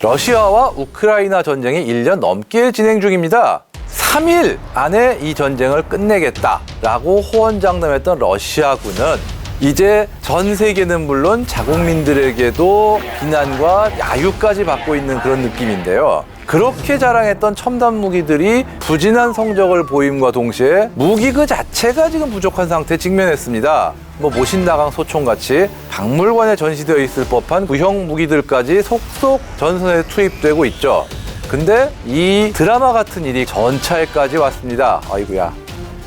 러시아와 우크라이나 전쟁이 1년 넘게 진행 중입니다. 3일 안에 이 전쟁을 끝내겠다라고 호언장담했던 러시아군은 이제 전 세계는 물론 자국민들에게도 비난과 야유까지 받고 있는 그런 느낌인데요. 그렇게 자랑했던 첨단 무기들이 부진한 성적을 보임과 동시에 무기 그 자체가 지금 부족한 상태에 직면했습니다. 모신나강 소총같이 박물관에 전시되어 있을 법한 구형 무기들까지 속속 전선에 투입되고 있죠. 근데 이 드라마 같은 일이 전차에까지 왔습니다. 아이고야.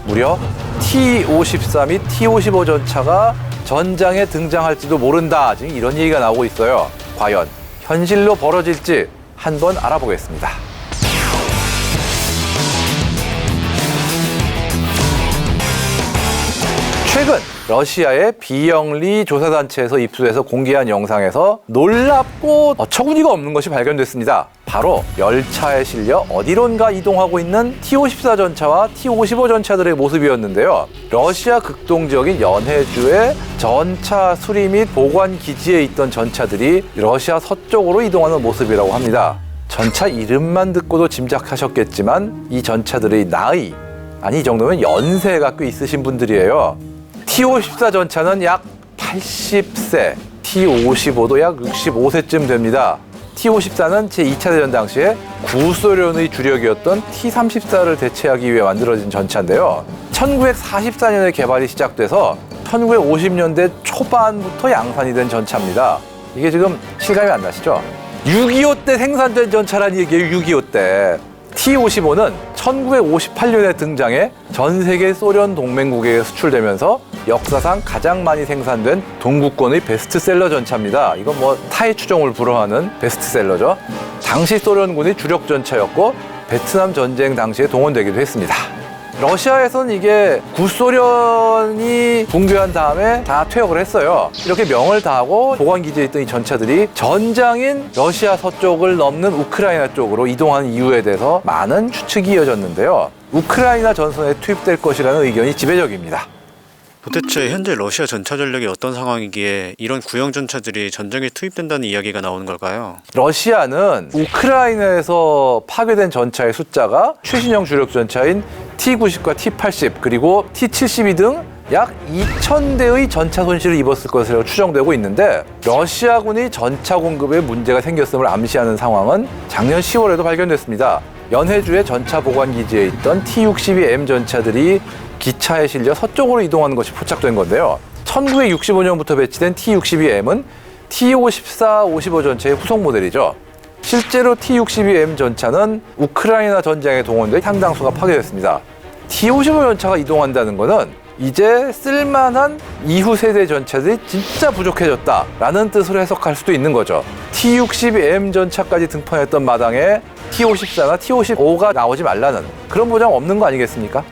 무려 T-54 및 T-55 전차가 전장에 등장할지도 모른다. 지금 이런 얘기가 나오고 있어요. 과연 현실로 벌어질지 한번 알아보겠습니다. 최근 러시아의 비영리 조사단체에서 입수해서 공개한 영상에서 놀랍고 어처구니가 없는 것이 발견됐습니다. 바로 열차에 실려 어디론가 이동하고 있는 T-54 전차와 T-55 전차들의 모습이었는데요. 러시아 극동지역인 연해주의 전차 수리 및 보관 기지에 있던 전차들이 러시아 서쪽으로 이동하는 모습이라고 합니다. 전차 이름만 듣고도 짐작하셨겠지만 이 전차들의 나이, 아니 이 정도면 연세가 꽤 있으신 분들이에요. T-54 전차는 약 80세, T-55도 약 65세쯤 됩니다. T-54는 제2차 대전 당시에 구소련의 주력이었던 T-34를 대체하기 위해 만들어진 전차인데요. 1944년에 개발이 시작돼서 1950년대 초반부터 양산이 된 전차입니다. 이게 지금 실감이 안 나시죠? 6.25 때 생산된 전차라는 얘기예요. 6.25 때. T-55는 1958년에 등장해 전 세계 소련 동맹국에 수출되면서 역사상 가장 많이 생산된 동구권의 베스트셀러 전차입니다. 이건 타의 추종을 불허하는 베스트셀러죠. 당시 소련군의 주력 전차였고 베트남 전쟁 당시에 동원되기도 했습니다. 러시아에서는 이게 구소련이 붕괴한 다음에 다 퇴역을 했어요. 이렇게 명을 다하고 보관기지에 있던 이 전차들이 전장인 러시아 서쪽을 넘는 우크라이나 쪽으로 이동한 이유에 대해서 많은 추측이 이어졌는데요. 우크라이나 전선에 투입될 것이라는 의견이 지배적입니다. 도대체 현재 러시아 전차 전력이 어떤 상황이기에 이런 구형 전차들이 전쟁에 투입된다는 이야기가 나오는 걸까요? 러시아는 우크라이나에서 파괴된 전차의 숫자가 최신형 주력 전차인 T-90과 T-80 그리고 T-72 등 약 2,000대의 전차 손실을 입었을 것으로 추정되고 있는데 러시아군이 전차 공급에 문제가 생겼음을 암시하는 상황은 작년 10월에도 발견됐습니다. 연해주의 전차 보관기지에 있던 T-62M 전차들이 기차에 실려 서쪽으로 이동하는 것이 포착된 건데요. 1965년부터 배치된 T-62M은 T-54, 55 전차의 후속 모델이죠. 실제로 T-62M 전차는 우크라이나 전장에 동원돼 상당수가 파괴됐습니다. T-55 전차가 이동한다는 것은 이제 쓸만한 이후 세대 전차들이 진짜 부족해졌다라는 뜻으로 해석할 수도 있는 거죠. T-62M 전차까지 등판했던 마당에 T-54나 T-55가 나오지 말라는 그런 보장 없는 거 아니겠습니까?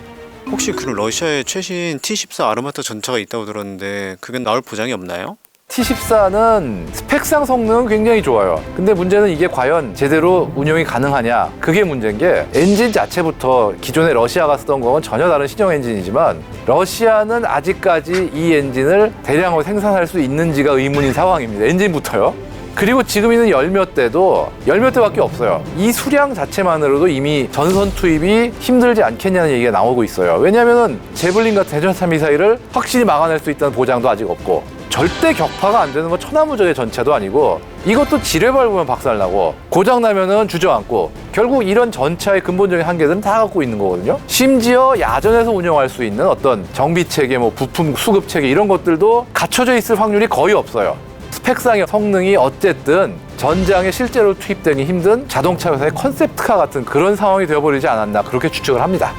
혹시 그럼 러시아에 최신 T-14 아르마타 전차가 있다고 들었는데 그게 나올 보장이 없나요? T-14는 스펙상 성능은 굉장히 좋아요. 근데 문제는 이게 과연 제대로 운용이 가능하냐? 그게 문제인 게 엔진 자체부터 기존에 러시아가 쓰던 거는 전혀 다른 신형 엔진이지만 러시아는 아직까지 이 엔진을 대량으로 생산할 수 있는지가 의문인 상황입니다. 엔진부터요. 그리고 지금 있는 열몇 대도 열몇 대밖에 없어요. 이 수량 자체만으로도 이미 전선 투입이 힘들지 않겠냐는 얘기가 나오고 있어요. 왜냐하면 제블린 같은 대전차 미사일을 확실히 막아낼 수 있다는 보장도 아직 없고 절대 격파가 안 되는 천하무적의 전차도 아니고 이것도 지뢰 밟으면 박살나고 고장나면은 주저앉고 결국 이런 전차의 근본적인 한계들은 다 갖고 있는 거거든요. 심지어 야전에서 운영할 수 있는 어떤 정비체계, 부품 수급체계 이런 것들도 갖춰져 있을 확률이 거의 없어요. 스펙상의 성능이 어쨌든 전장에 실제로 투입되기 힘든 자동차 회사의 컨셉트카 같은 그런 상황이 되어버리지 않았나 그렇게 추측을 합니다.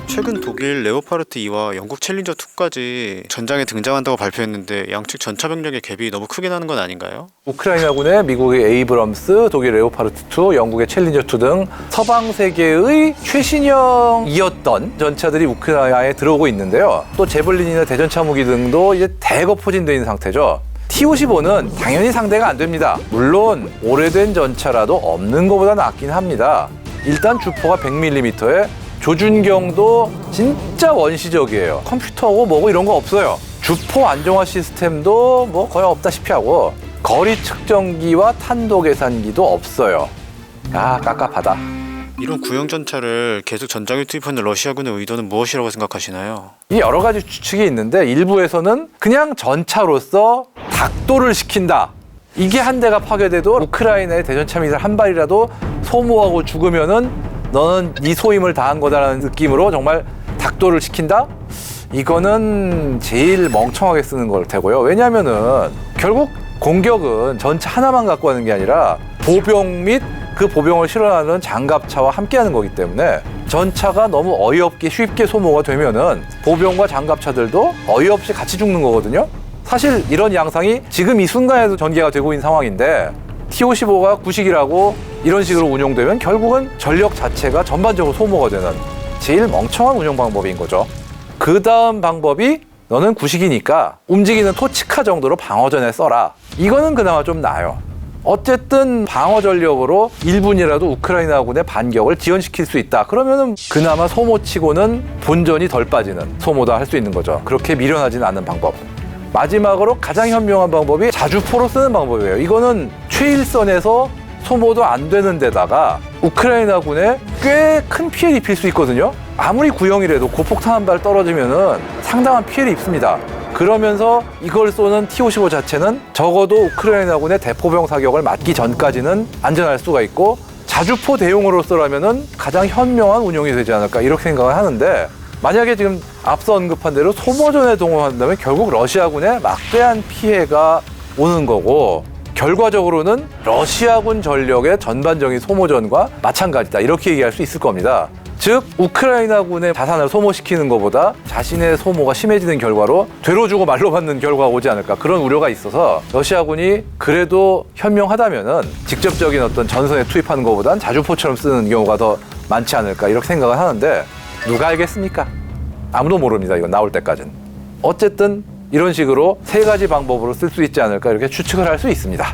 최근 독일 레오파르트 2와 영국 챌린저 2까지 전장에 등장한다고 발표했는데 양측 전차 병력의 갭이 너무 크게 나는 건 아닌가요? 우크라이나군의 미국의 에이브럼스, 독일 레오파르트 2, 영국의 챌린저 2 등 서방 세계의 최신형이었던 전차들이 우크라이나에 들어오고 있는데요. 또 제블린이나 대전차 무기 등도 이제 대거 포진되어 있는 상태죠. T-55는 당연히 상대가 안 됩니다. 물론 오래된 전차라도 없는 것보다 낫긴 합니다. 일단 주포가 100mm에 조준경도 진짜 원시적이에요. 컴퓨터고 뭐고 이런 거 없어요. 주포 안정화 시스템도 거의 없다시피 하고 거리 측정기와 탄도 계산기도 없어요. 아, 깝깝하다. 이런 구형 전차를 계속 전장에 투입하는 러시아군의 의도는 무엇이라고 생각하시나요? 이 여러 가지 추측이 있는데 일부에서는 그냥 전차로서 닥도를 시킨다. 이게 한 대가 파괴돼도 우크라이나의 대전차 미사일 한 발이라도 소모하고 죽으면은 너는 네 소임을 다한 거다라는 느낌으로 정말 닥도를 시킨다? 이거는 제일 멍청하게 쓰는 걸 테고요. 왜냐하면은 결국 공격은 전차 하나만 갖고 하는 게 아니라 보병 및 그 보병을 실어나가는 장갑차와 함께하는 거기 때문에 전차가 너무 어이없게 쉽게 소모가 되면은 보병과 장갑차들도 어이없이 같이 죽는 거거든요. 사실 이런 양상이 지금 이 순간에도 전개가 되고 있는 상황인데 T-55가 구식이라고 이런 식으로 운용되면 결국은 전력 자체가 전반적으로 소모가 되는 제일 멍청한 운용 방법인 거죠. 그 다음 방법이 너는 구식이니까 움직이는 토치카 정도로 방어전에 써라. 이거는 그나마 좀 나아요. 어쨌든 방어 전력으로 1분이라도 우크라이나군의 반격을 지연시킬 수 있다. 그러면은 그나마 소모치고는 본전이 덜 빠지는 소모다 할 수 있는 거죠. 그렇게 미련하지는 않은 방법. 마지막으로 가장 현명한 방법이 자주포로 쓰는 방법이에요. 이거는 최일선에서 소모도 안 되는 데다가 우크라이나군에 꽤 큰 피해를 입힐 수 있거든요. 아무리 구형이라도 고폭탄 한 발 떨어지면은 상당한 피해를 입습니다. 그러면서 이걸 쏘는 T-55 자체는 적어도 우크라이나군의 대포병 사격을 맞기 전까지는 안전할 수가 있고 자주포 대용으로서라면은 가장 현명한 운용이 되지 않을까 이렇게 생각을 하는데 만약에 지금 앞서 언급한 대로 소모전에 동원한다면 결국 러시아군에 막대한 피해가 오는 거고 결과적으로는 러시아군 전력의 전반적인 소모전과 마찬가지다 이렇게 얘기할 수 있을 겁니다. 즉 우크라이나군의 자산을 소모시키는 것보다 자신의 소모가 심해지는 결과로 되로 주고 말로 받는 결과가 오지 않을까 그런 우려가 있어서 러시아군이 그래도 현명하다면은 직접적인 어떤 전선에 투입하는 것보단 자주포처럼 쓰는 경우가 더 많지 않을까 이렇게 생각을 하는데 누가 알겠습니까? 아무도 모릅니다. 이건 나올 때까지는. 어쨌든 이런 식으로 세 가지 방법으로 쓸 수 있지 않을까 이렇게 추측을 할 수 있습니다.